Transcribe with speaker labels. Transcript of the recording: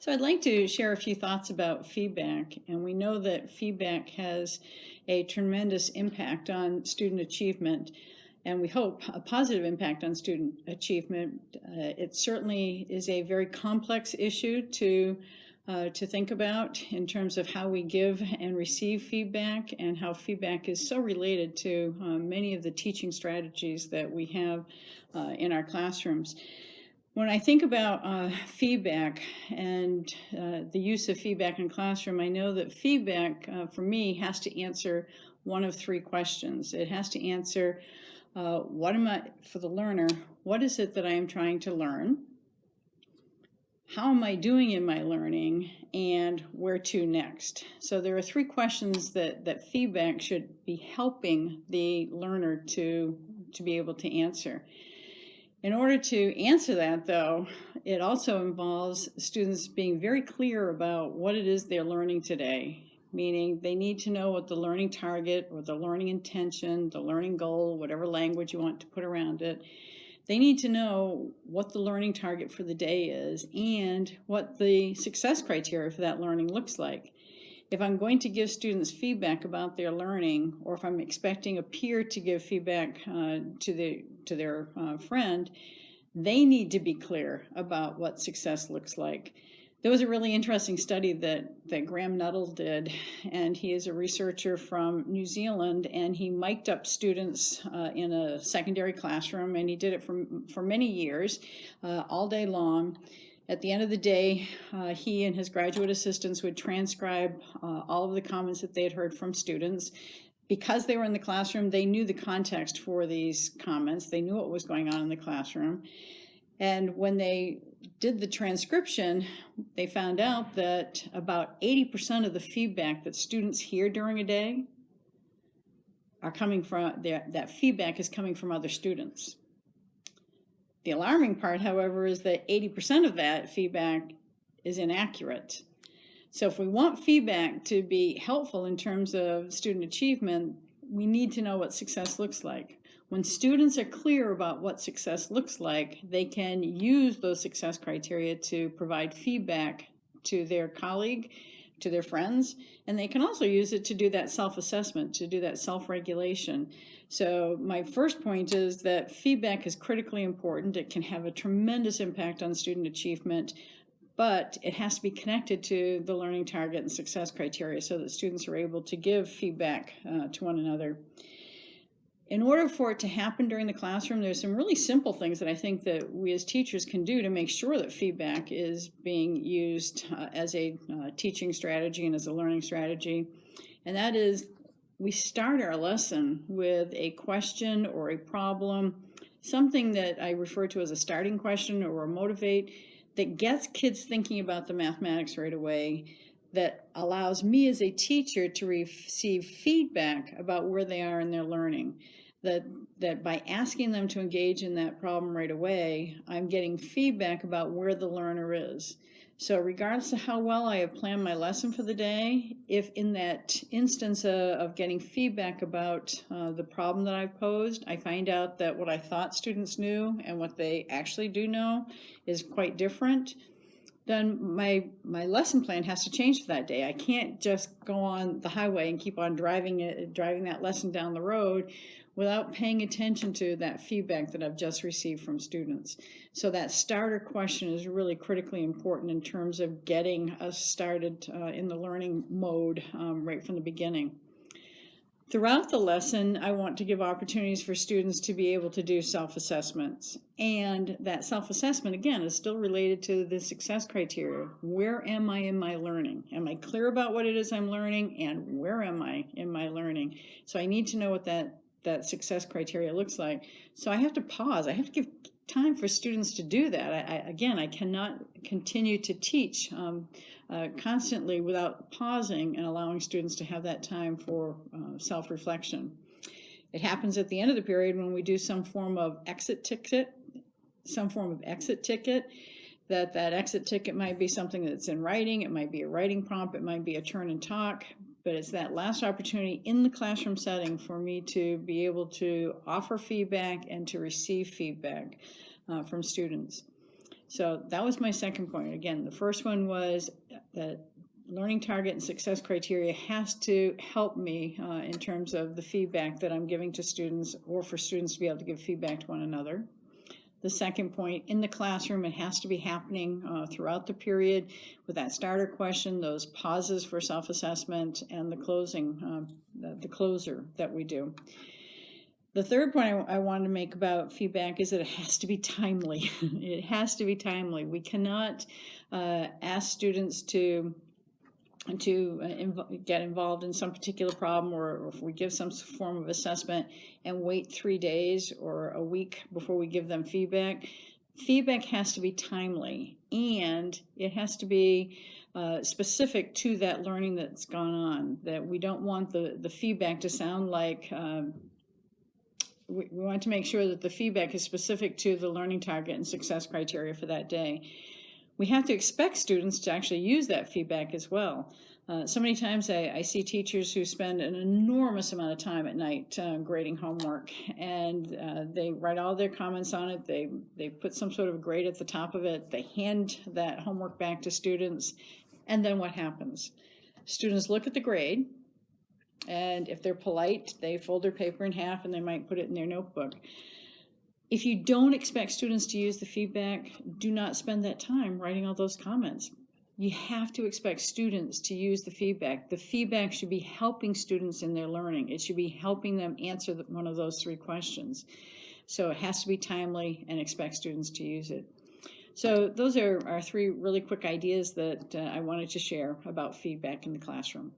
Speaker 1: So I'd like to share a few thoughts about feedback, and we know that feedback has a tremendous impact on student achievement, and we hope a positive impact on student achievement. It certainly is a very complex issue to think about in terms of how we give and receive feedback, and how feedback is so related to many of the teaching strategies that we have in our classrooms. When I think about feedback and the use of feedback in classroom, I know that feedback for me has to answer one of three questions. It has to answer for the learner, what is it that I am trying to learn? How am I doing in my learning? And where to next? So there are three questions that feedback should be helping the learner to be able to answer. In order to answer that, though, it also involves students being very clear about what it is they're learning today, meaning they need to know what the learning target or the learning intention, the learning goal, whatever language you want to put around it. They need to know what the learning target for the day is and what the success criteria for that learning looks like. If I'm going to give students feedback about their learning, or if I'm expecting a peer to give feedback to their friend, they need to be clear about what success looks like. There was a really interesting study that Graham Nuttall did, and he is a researcher from New Zealand, and he mic'd up students in a secondary classroom, and he did it for many years, all day long. At the end of the day, he and his graduate assistants would transcribe all of the comments that they had heard from students. Because they were in the classroom, they knew the context for these comments. They knew what was going on in the classroom. And when they did the transcription, they found out that about 80% of the feedback that students hear during a day are coming from, that feedback is coming from other students. The alarming part, however, is that 80% of that feedback is inaccurate. So if we want feedback to be helpful in terms of student achievement, we need to know what success looks like. When students are clear about what success looks like, they can use those success criteria to provide feedback to their colleague, to their friends, and they can also use it to do that self-assessment, to do that self-regulation. So my first point is that feedback is critically important. It can have a tremendous impact on student achievement, but it has to be connected to the learning target and success criteria so that students are able to give feedback to one another. In order for it to happen during the classroom, there's some really simple things that I think that we as teachers can do to make sure that feedback is being used as a teaching strategy and as a learning strategy. And that is, we start our lesson with a question or a problem, something that I refer to as a starting question or a motivate, that gets kids thinking about the mathematics right away, that allows me as a teacher to receive feedback about where they are in their learning. That by asking them to engage in that problem right away, I'm getting feedback about where the learner is. So regardless of how well I have planned my lesson for the day, if in that instance of getting feedback about the problem that I've posed, I find out that what I thought students knew and what they actually do know is quite different, then my lesson plan has to change for that day. I can't just go on the highway and keep on driving that lesson down the road without paying attention to that feedback that I've just received from students. So that starter question is really critically important in terms of getting us started in the learning mode right from the beginning. Throughout the lesson, I want to give opportunities for students to be able to do self-assessments. And that self-assessment, again, is still related to the success criteria. Where am I in my learning? Am I clear about what it is I'm learning? And where am I in my learning? So I need to know what that success criteria looks like. So I have to pause. I have to give time for students to do that. I cannot continue to teach constantly without pausing and allowing students to have that time for self-reflection. It happens at the end of the period when we do some form of exit ticket, that exit ticket might be something that's in writing, it might be a writing prompt, it might be a turn and talk, but it's that last opportunity in the classroom setting for me to be able to offer feedback and to receive feedback from students. So that was my second point. Again, the first one was that learning target and success criteria has to help me in terms of the feedback that I'm giving to students, or for students to be able to give feedback to one another. The second point, in the classroom, it has to be happening throughout the period with that starter question, those pauses for self-assessment, and the closing, the closer that we do. The third point I wanted to make about feedback is that it has to be timely. It has to be timely. We cannot ask students to get involved in some particular problem, or if we give some form of assessment and wait 3 days or a week before we give them feedback. Feedback has to be timely, and it has to be specific to that learning that's gone on. That we don't want the feedback to sound like, we want to make sure that the feedback is specific to the learning target and success criteria for that day. We have to expect students to actually use that feedback as well. So many times I see teachers who spend an enormous amount of time at night grading homework, and they write all their comments on it. They put some sort of grade at the top of it. They hand that homework back to students, and then what happens? Students look at the grade, and if they're polite, they fold their paper in half and they might put it in their notebook. If you don't expect students to use the feedback, do not spend that time writing all those comments. You have to expect students to use the feedback. The feedback should be helping students in their learning. It should be helping them answer one of those 3 questions. So it has to be timely, and expect students to use it. So those are our 3 really quick ideas that I wanted to share about feedback in the classroom.